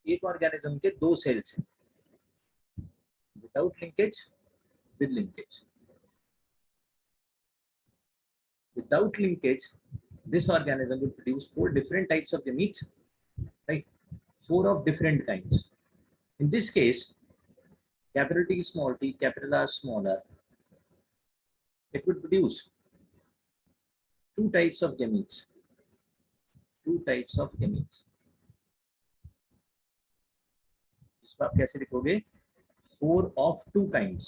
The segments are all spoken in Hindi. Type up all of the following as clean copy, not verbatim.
एक ऑर्गेनिज्म के दो सेल्स हैं, without linkage, with linkage. Without linkage, this organism will produce 4 different types of gametes, right? 4 of different kinds. In this case, capital T, small t, capital R, small r, it would produce 2 types of gametes. 2 types of gametes. इसको आप कैसे लिखोगे? 4 of 2 kinds.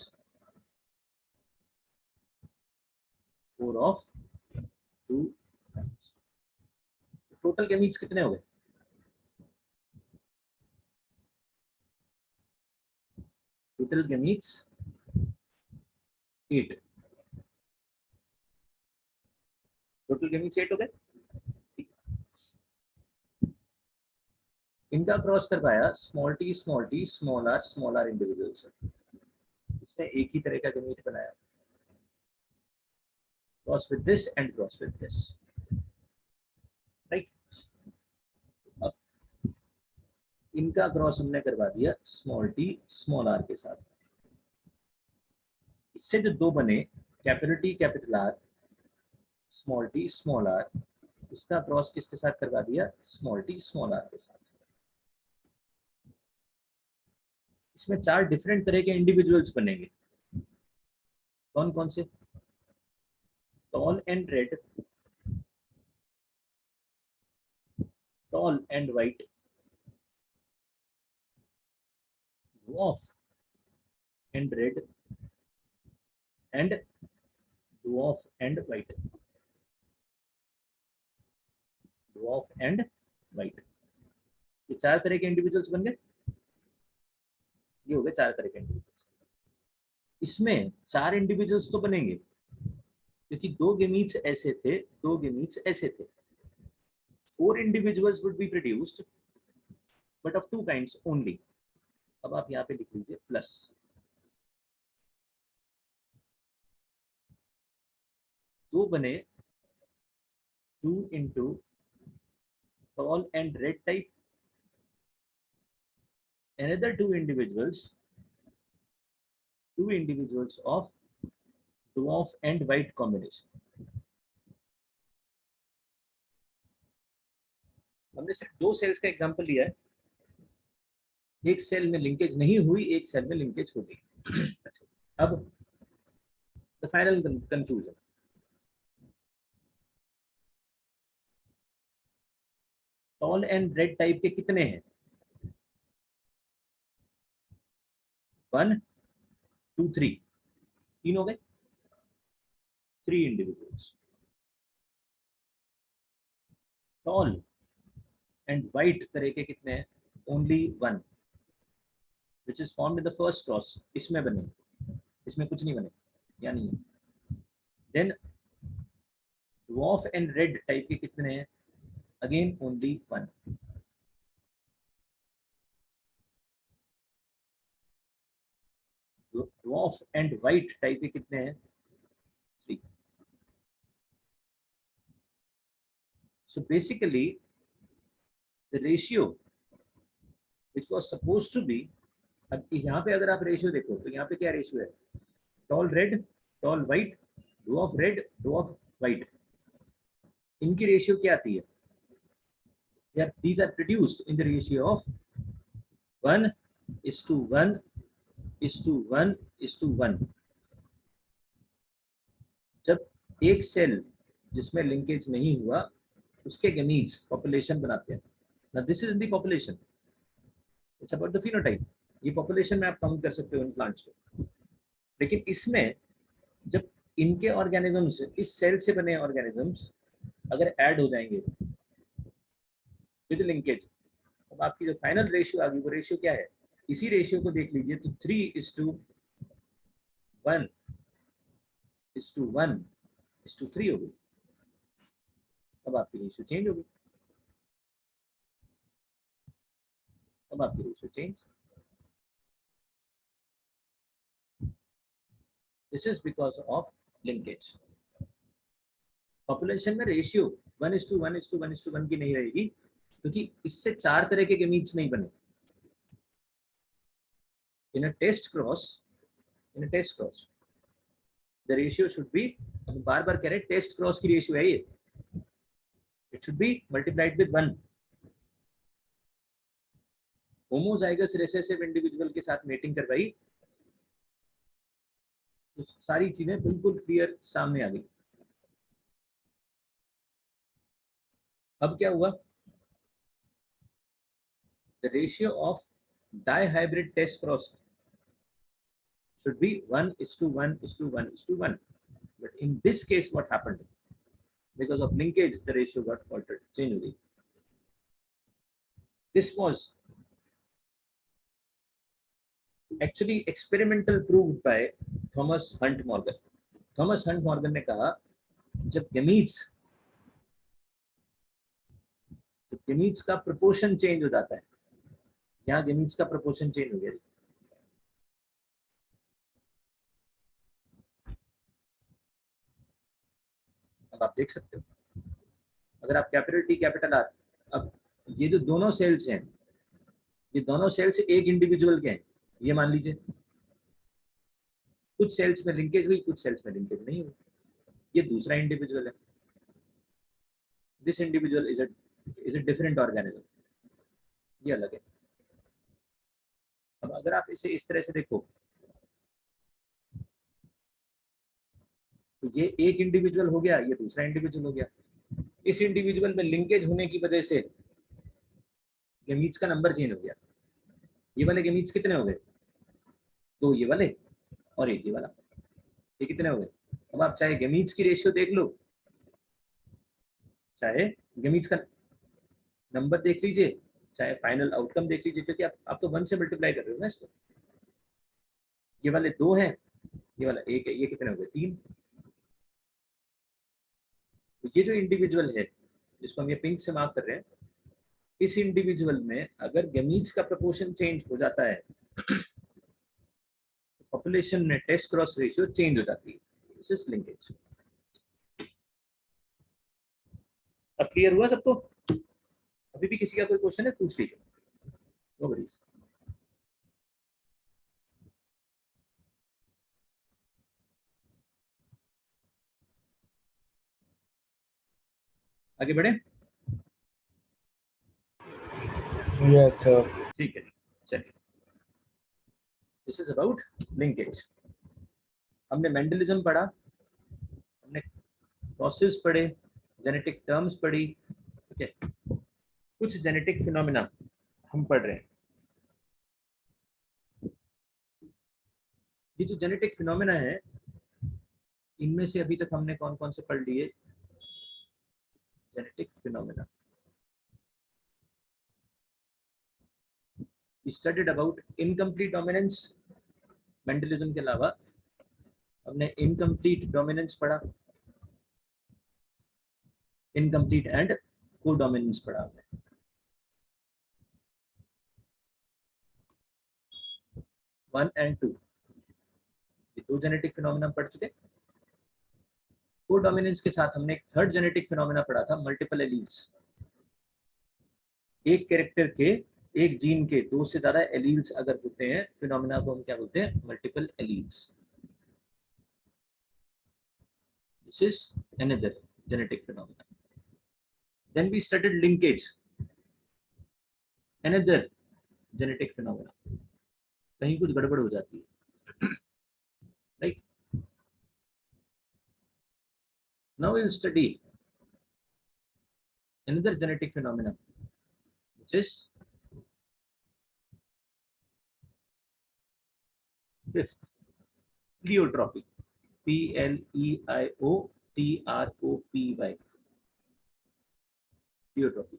4 of 2 kinds. Total gametes कितने हो गए? Total gametes 8. Total gametes 8 हो गए. इनका क्रॉस करवाया small T, small R individual से. इसने एक ही तरह का गमीट बनाया. Cross with this and cross with this, right. अब इनका क्रॉस हमने करवा दिया स्मॉल टी, स्मॉल आर के साथ. इससे जो दो बने, capital T, capital R, small T, small R, इसका क्रॉस किसके साथ करवा दिया? स्मॉल टी, स्मॉल आर के साथ. इसमें 4 डिफरेंट तरह के इंडिविजुअल्स बनेंगे. कौन कौन से? Tall and red, tall and white, dwarf and red, and dwarf and white. Dwarf and white. ये 4 तरह के इंडिविजुअल्स बन गए. ये हो गए 4 तरह के इंडिविजुअल्स. इसमें 4 इंडिविजुअल्स तो बनेंगे क्योंकि 2 गेमीट्स ऐसे थे, 2 गेमीट्स ऐसे थे. 4 individuals would be produced, but of 2 kinds only. अब आप यहाँ पे लिख लीजिए प्लस. दो बने 2 into tall and red type. Another 2 individuals of dwarf and white combination. हमने सिर्फ 2 सेल्स का एग्जांपल लिया है. एक सेल में लिंकेज नहीं हुई, एक सेल में लिंकेज हो गई. अच्छा, अब the final conclusion. Tall and red type के कितने हैं? 1, 2, 3. 3 हो गए. 3 इंडिविजुअल्स. टॉल एंड व्हाइट तरह के कितने हैं? Only 1, which is formed in the first cross. इसमें बने, इसमें कुछ नहीं बने, यानी. Then dwarf and red type के कितने हैं? Again only 1. Dwarf and white type के कितने हैं? 3. So basically the ratio which was supposed to be, अब यहाँ पे अगर आप रेशियो देखो तो यहाँ पे क्या रेशियो है? Tall red, tall white, dwarf red, dwarf white. इनकी रेशियो क्या आती है? These are produced in the ratio of 1:1:1:1. जब एक सेल जिसमें लिंकेज नहीं हुआ उसके गमीट्स पॉपुलेशन बनाते हैं. Now this is the population. It's about the phenotype. ये पॉपुलेशन में आप काउंट कर सकते हो इन प्लांट्स को. लेकिन इसमें जब इनके ऑर्गेनिजम्स, इस सेल से बने ऑर्गेनिजम्स अगर ऐड हो जाएंगे विद लिंकेज, अब आपकी जो फाइनल रेशियो आ गई वो रेशियो क्या है? इसी रेशियो को देख लीजिए तो 3:1:1:3 हो गई. अब आपकी रेशियो चेंज हो गई. अब आपकी ratio change. This is because of linkage. Population में रेशियो 1:1:1:1 की नहीं रहेगी क्योंकि इससे 4 तरह के गमीट्स नहीं बने. in a test cross, the ratio should be, हम बार बार कह रहे हैं टेस्ट क्रॉस की रेशियो है ये, it should be multiplied with 1. Homozygous recessive individual के साथ मेटिंग करवाई तो सारी चीजें बिल्कुल क्लियर सामने आ गई. अब क्या हुआ, the ratio of dihybrid test cross should be 1:1:1:1:1. But in this case, what happened? Because of linkage, the ratio got altered, changed. This was actually experimental proved by Thomas Hunt Morgan. Thomas Hunt Morgan ने कहा जब गेमीट्स का प्रपोर्शन चेंज हो जाता है, यहाँ गेमीट्स का प्रपोर्शन चेंज हो गया, अब आप देख सकते हो अगर आप कैपिटल टी कैपिटल आर, अब ये जो दोनों सेल्स हैं, ये दोनों सेल्स एक इंडिविजुअल के हैं, ये मान लीजिए कुछ सेल्स में लिंकेज हुई, कुछ सेल्स में लिंकेज नहीं हुई, ये दूसरा इंडिविजुअल है, this individual is a different organism, ये अलग है. अब अगर आप इसे इस तरह से देखो तो ये एक इंडिविजुअल हो गया, ये दूसरा इंडिविजुअल हो गया. इस इंडिविजुअल में लिंकेज होने की वजह से गेमीट्स का नंबर चेंज हो गया. ये वाले गेमीट्स कितने हो गए, दो ये वाले और एक ये वाला, ये कितने हो गए. अब आप चाहे गेमीट्स की रेशियो देख लो, चाहे गेमीट्स का नंबर देख लीजिए, चाहे फाइनल आउटकम देख लीजिए, क्योंकि आप तो 1 से मल्टीप्लाई कर रहे हो ना इसको. ये वाले 2 हैं, ये वाला 1 है, ये कितने हो गए 3. तो ये जो इंडिविजुअल है जिसको हम ये पिंक से मार्क कर रहे हैं, इस इंडिविजुअल में अगर गेमीट्स का प्रपोर्शन चेंज हो जाता है, पॉपुलेशन में टेस्ट क्रॉस रेशियो चेंज हो जाती है. This is linkage. अब क्लियर हुआ सबको? अभी भी किसी का कोई क्वेश्चन है पूछ लीजिए. No worries. आगे बढ़े? Yes sir. ठीक है, चलिए. This is about linkage. हमने मेंडलिज्म पढ़ा, हमने प्रोसेस पढ़े, जेनेटिक टर्म्स पढ़ी, ठीक है. कुछ जेनेटिक फिनोमिना हम पढ़ रहे हैं. ये जो जेनेटिक फिनोमिना है, इनमें से अभी तक हमने कौन कौन से पढ़ लिए? Genetic phenomena. We studied about incomplete dominance. Mendelism के अलावा हमने इनकम्प्लीट डोमिनेंस पढ़ा, इनकम्प्लीट एंड को डोमिनेंस पढ़ा हमने. वन एंड टू, ये 2 जेनेटिक फिनोमिना पढ़ चुके. को डोमिनेंस के साथ हमने एक थर्ड जेनेटिक फिनोमिना पढ़ा था, मल्टीपल एलील्स. एक कैरेक्टर के, एक जीन के 2 से ज्यादा एलील्स अगर होते हैं, फिनोमिना को हम क्या बोलते हैं? Multiple alleles. This is another genetic phenomena. Then we studied linkage, another genetic phenomena. कहीं कुछ गड़बड़ हो जाती है, right? Now we will study another genetic phenomena, which is fifth, pleiotropy. P-L-E-I-O-T-R-O-P-Y. Pleiotropy.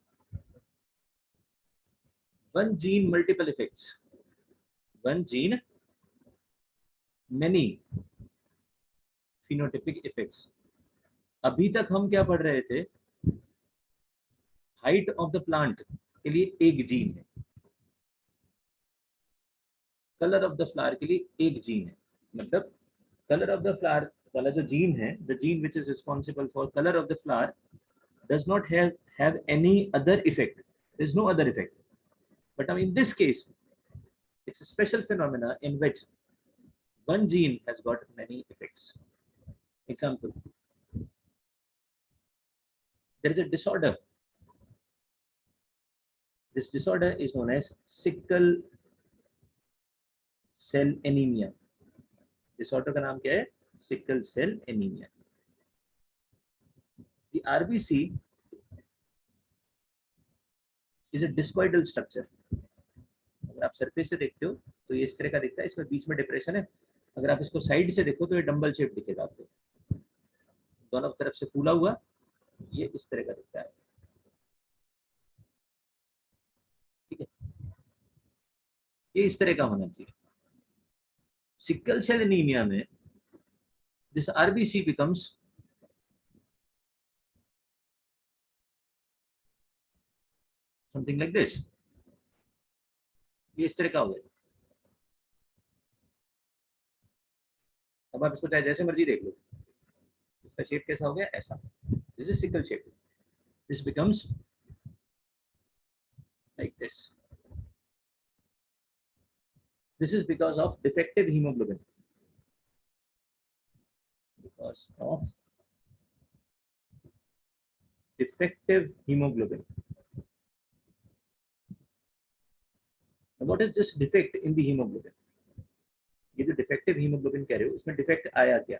One gene, multiple effects. One gene, many phenotypic effects. अभी तक हम क्या पढ़ रहे थे? हाइट ऑफ द प्लांट के लिए एक जीन है, कलर ऑफ द फ्लावर के लिए एक जीन है. मतलब कलर ऑफ द फ्लावर वाला जो जीन है, the gene which is responsible for colour of the flower does not have any other effect. There is no other effect. But in this case, It's a special phenomena in which one gene has got many effects. Example, there is a disorder. This disorder is known as sickle cell anemia. Disorder का नाम क्या है? Sickle cell anemia. The RBC is a discoidal structure. अगर आप सरफेस से देखते हो तो ये इस तरह का दिखता है, इसमें बीच में डिप्रेशन है. अगर आप इसको साइड से देखो तो ये डंबल शेप दिखेगा आपको, दोनों तरफ से फूला हुआ, ये इस तरह का दिखता है. ठीक है, ये इस तरह का होना चाहिए. सिकल सेल एनीमिया में this RBC becomes something like this. ये इस तरह का हो गया. अब आप इसको चाहे जैसे मर्जी देख लो, इसका शेप कैसा हो गया? ऐसा. This is sickle shape. This becomes like this. This is because of defective hemoglobin. Because of defective hemoglobin. Now, what is this defect in the hemoglobin? ये जो defective hemoglobin कह रहे हो, इसमें defect आया क्या?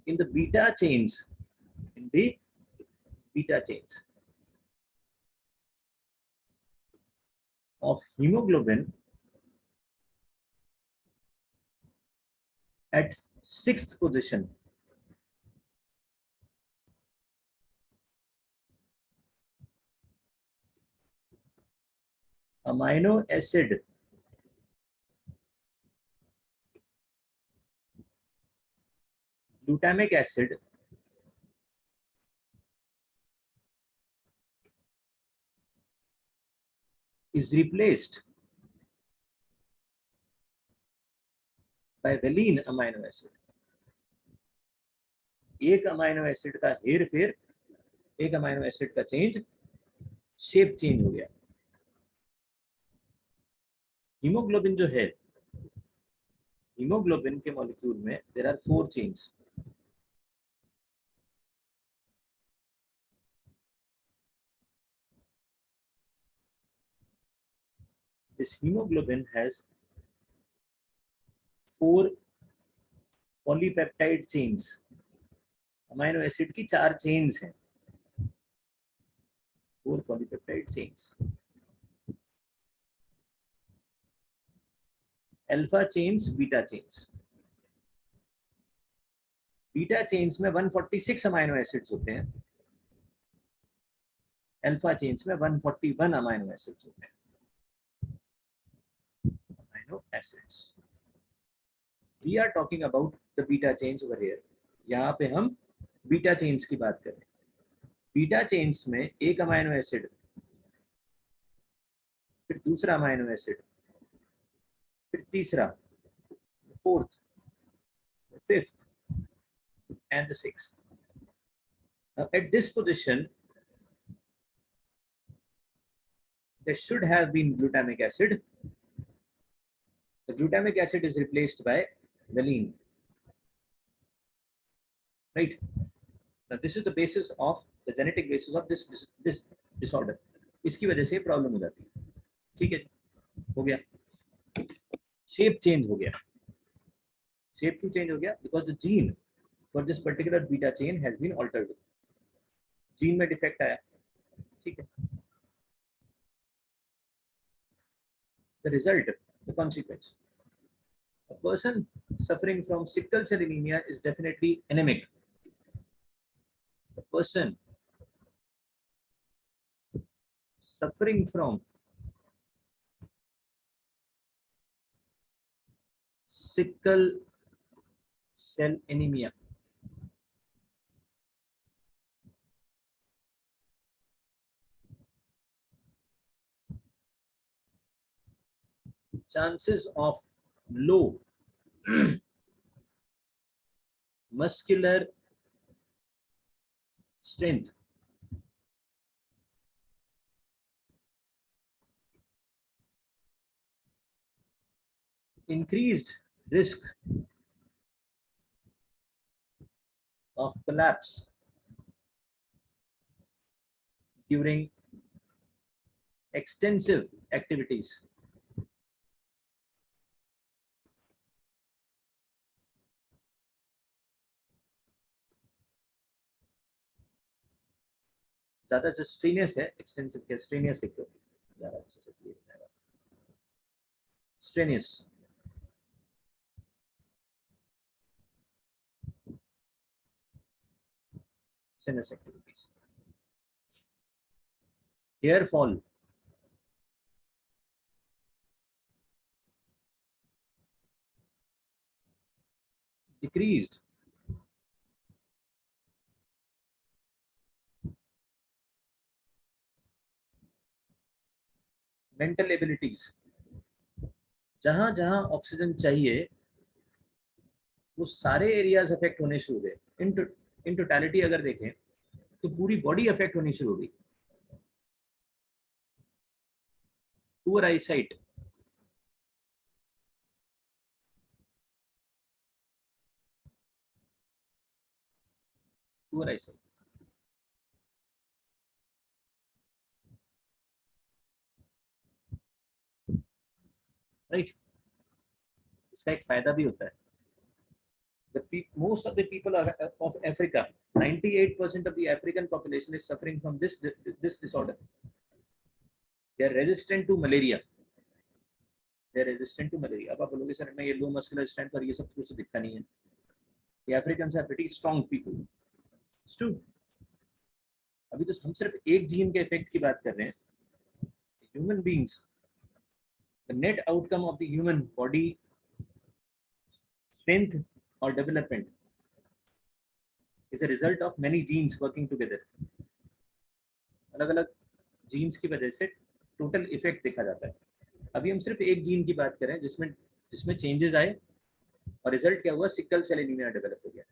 In the beta chains, of hemoglobin at 6th position, amino acid glutamic acid is replaced by valine amino acid. एक अमाइनो एसिड का हेर फेर, एक अमाइनो एसिड का चेंज, शेप चेंज हो गया. हीमोग्लोबिन जो है, हीमोग्लोबिन के मॉलिक्यूल में there are 4 chains. This hemoglobin has 4 polypeptide chains. Amino acid की 4 चेन्स हैं, 4 polypeptide chains. Alpha chains, beta chains. Beta chains में 146 अमाइनो एसिड्स होते हैं, अल्फा चेन्स में 141 अमाइनो एसिड्स होते हैं. Amino acids. We are talking about the beta chains over here. यहाँ पे हम बीटा चेन्स की बात करें. बीटा चेन्स में एक अमाइनो एसिड, फिर दूसरा अमाइनो एसिड, फिर तीसरा, fourth, fifth and the 6th. Now at this position there should have been glutamic acid. The glutamic acid is replaced by valine. Right? Now this is the basis of the genetic basis of this disorder. इसकी वजह से प्रॉब्लम हो जाती है. ठीक है, हो गया. शेप चेंज हो गया. शेप क्यों चेंज हो गया? Because the gene for this particular beta chain has been altered. Gene में डिफेक्ट आया. ठीक है. The result, the consequence. A person suffering from sickle cell anemia is definitely anemic. The person suffering from sickle cell anemia chances of low muscular strength increased risk of collapse during extensive activities. ज्यादा स्ट्रेनियस है, एक्सटेंसिव के स्ट्रेनियस लिख दो, ज्यादा अच्छे से क्लियर हो जाएगा। Strenuous, strenuous activities. Hair fall, decreased mental abilities. जहां जहां ऑक्सीजन चाहिए वो सारे एरियाज अफेक्ट होने शुरू हुए। इन टोटलिटी अगर देखें तो पूरी बॉडी अफेक्ट होनी शुरू हो गई। Poor eyesight, poor eyesight, right. इसका एक फायदा भी होता है। Most of the people of Africa, 98% of the African population is suffering from this disorder. They are resistant to malaria. They are resistant to malaria. अब आप बोलोगे सर मैं ये लो मस्कुलर स्ट्रेंथ और ये सब कुछ दिखता नहीं है। The Africans are pretty strong people. It's true. अभी तो हम सिर्फ एक जीन के इफेक्ट की बात कर रहे हैं। Human beings, the net outcome of the human body strength or development is a result of many genes working together. अलग अलग जीन्स की वजह से टोटल इफेक्ट देखा जाता है। अभी हम सिर्फ एक जीन की बात करें जिसमें चेंजेस आए और रिजल्ट क्या हुआ, सिकल सेल एनीमिया डेवलप हो गया।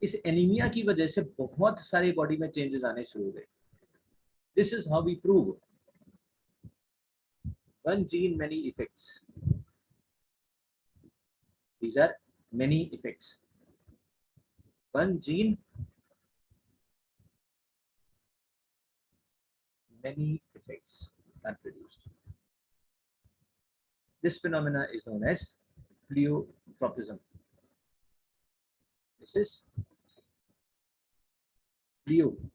इस एनीमिया की वजह से बहुत सारी बॉडी में चेंजेस आने शुरू हो गए। This is how we prove one gene many effects. These are many effects. One gene many effects are produced. This phenomena is known as pleiotropism. This is pleiotropism.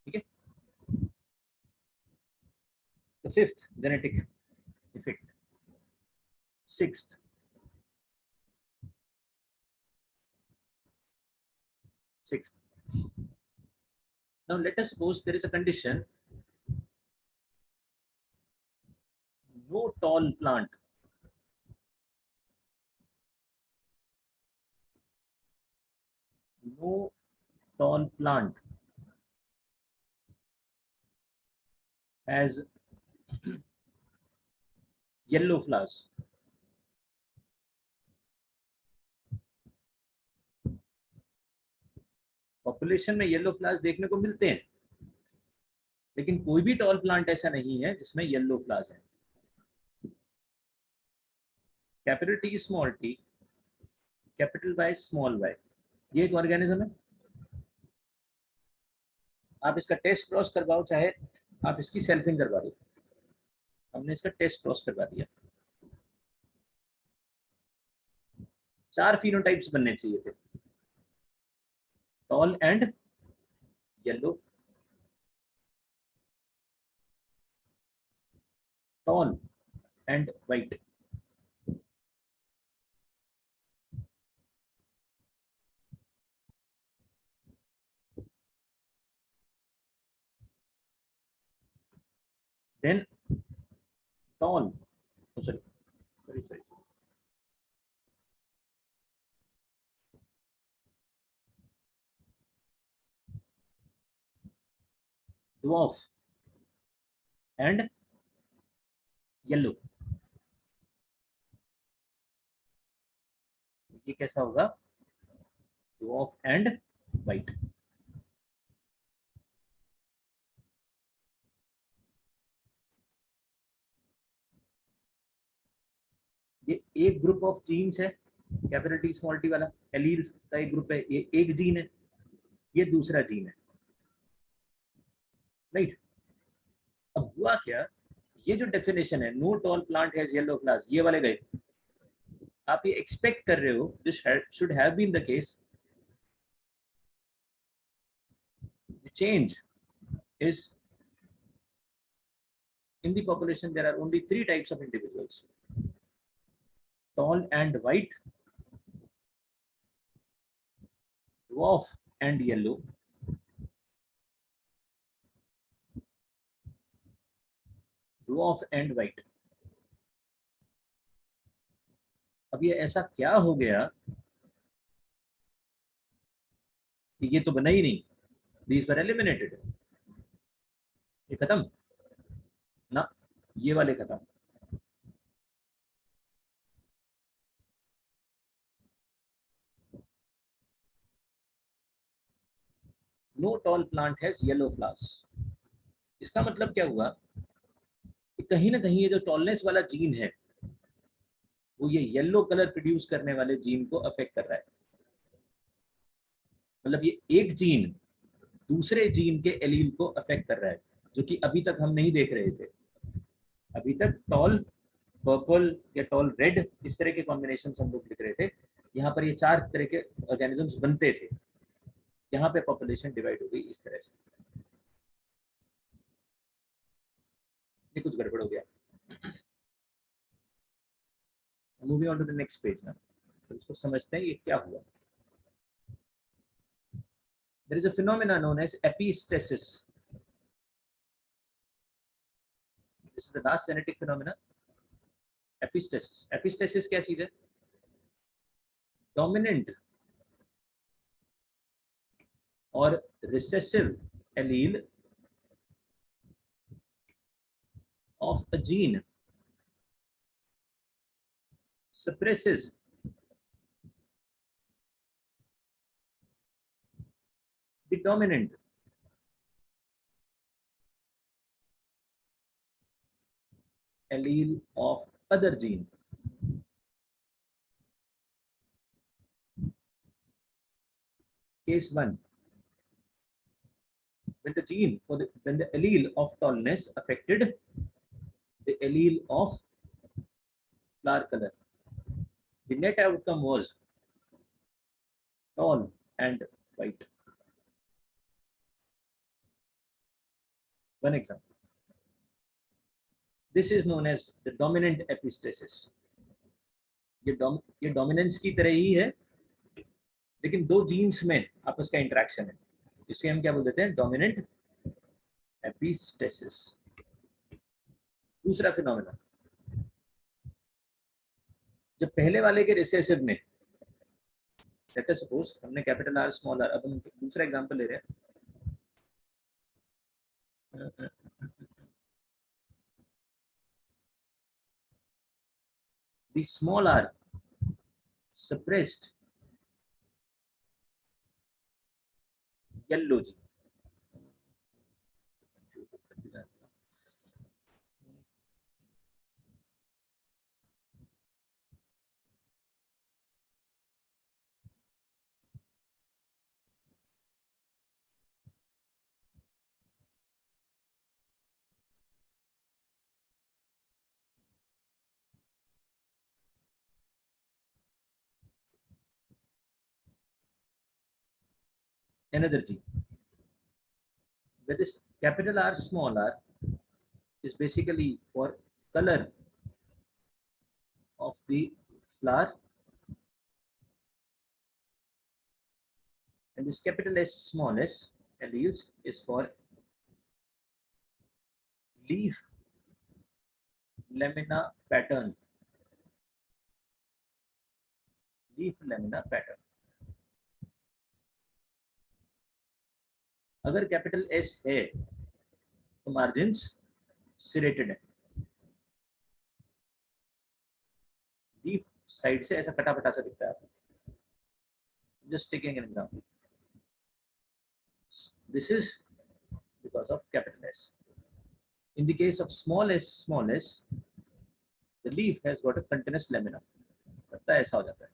Okay. The fifth genetic effect. Sixth, now let us suppose there is a condition, no tall plant has yellow flowers. Population में येलो फ्लावर्स देखने को मिलते हैं, लेकिन कोई भी टॉल प्लांट ऐसा नहीं है जिसमें येलो फ्लावर्स हैं। Capital T small T, capital Y small Y, ये एक ऑर्गेनिज्म है। आप इसका टेस्ट क्रॉस करवाओ, चाहे आप इसकी सेल्फिंग करवा दो। हमने इसका टेस्ट क्रॉस करवा दिया। 4 फिनोटाइप्स बनने चाहिए थे, tall and yellow, tall and white. Then tall, oh, sorry. Dwarf and yellow. ये कैसा होगा, dwarf and white. एक ग्रुप ऑफ जीन्स है, कैपिटल टी स्मॉल टी वाला एलील्स का एक ग्रुप है, ये एक जीन है, ये दूसरा जीन है, राइट। अब हुआ क्या, ये जो डेफिनेशन है no tall plant has yellow flowers, ये वाले गए, आप ये एक्सपेक्ट कर रहे हो this should have been the case, the change is in the population there are only three types of individuals: tall and white, dwarf and yellow, dwarf and white. अब ये ऐसा क्या हो गया कि ये तो बना ही नहीं, these were eliminated, ये खत्म ना, ये वाले खत्म। No tall plant has yellow flowers, इसका मतलब क्या हुआ कि कहीं ना कहीं ये जो टॉलनेस वाला जीन है वो ये येलो कलर प्रोड्यूस करने वाले जीन को अफेक्ट कर रहा है। मतलब ये एक जीन दूसरे जीन के एलील को अफेक्ट कर रहा है, जो कि अभी तक हम नहीं देख रहे थे। अभी तक टॉल पर्पल या टॉल रेड इस तरह के कॉम्बिनेशन हम लोग लिख रहे थे, यहाँ पर ये चार तरह के ऑर्गेनिजम्स बनते थे, यहाँ पे पॉपुलेशन डिवाइड हो गई इस तरह से, ये कुछ गड़बड़ हो गया। Moving on to the next page ना, तो इसको समझते हैं ये क्या हुआ। There is a phenomena known as epistasis. This is the last genetic phenomena. Epistasis. Epistasis क्या चीज है? Dominant और recessive allele of a gene suppresses the dominant allele of other gene. Case 1, when the gene or when the allele of tallness affected the allele of flower color, the net outcome was tall and white. One example. This is known as the dominant epistasis. ये डोमिनेंस की तरह ही है, लेकिन दो जीन्स में आपस का इंटरेक्शन है, इसे हम क्या बोल देते हैं? Dominant epistasis. दूसरा फिनोमेना, जब पहले वाले के रिसेसिव में, लेट अस सपोज हमने कैपिटल आर स्मॉल आर, अब हम दूसरा एग्जांपल ले रहे हैं, the small r suppressed yellow gene. Another gene, where this capital R small r is basically for color of the flower, and this capital S small s alleles is for leaf lamina pattern. Leaf lamina pattern. अगर कैपिटल एस है तो मार्जिन्स सिरेटेड है, लीफ साइड से ऐसा कटा सा दिखता है। Just taking an example, this is because of capital S. In the case of small s, the leaf has got a continuous lamina. करता है, ऐसा हो जाता है।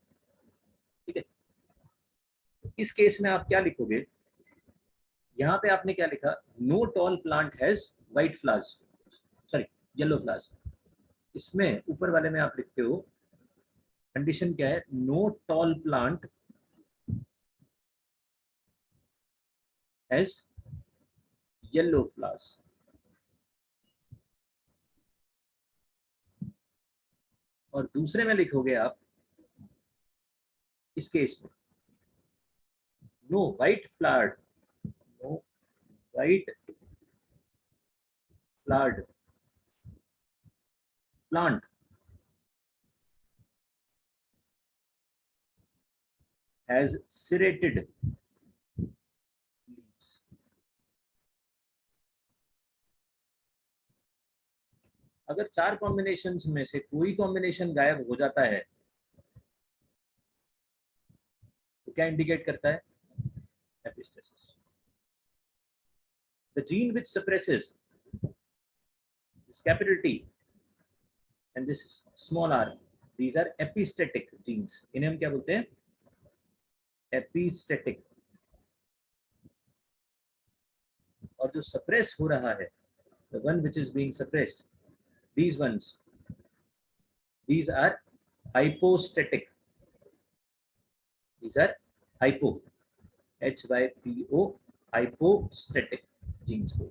ठीक है, इस केस में आप क्या लिखोगे, यहाँ पे आपने क्या लिखा, no tall plant has white flowers, sorry yellow flowers. इसमें ऊपर वाले में आप लिखते हो कंडीशन क्या है, no tall plant has yellow flowers. और दूसरे में लिखोगे आप इस केस में, no white flowered, no white flowered plant has serrated leaves। अगर चार कॉम्बिनेशंस में से कोई कॉम्बिनेशन गायब हो जाता है तो क्या इंडिकेट करता है, epistasis. The gene which suppresses this capital T and this small R, these are epistatic genes. इन्हें हम क्या बोलते हैं, एपिस्टेटिक। और जो सप्रेस हो रहा है, the one which is being suppressed, these ones, these are hypostatic, these are hypo, HYPO, hypostatic genes को।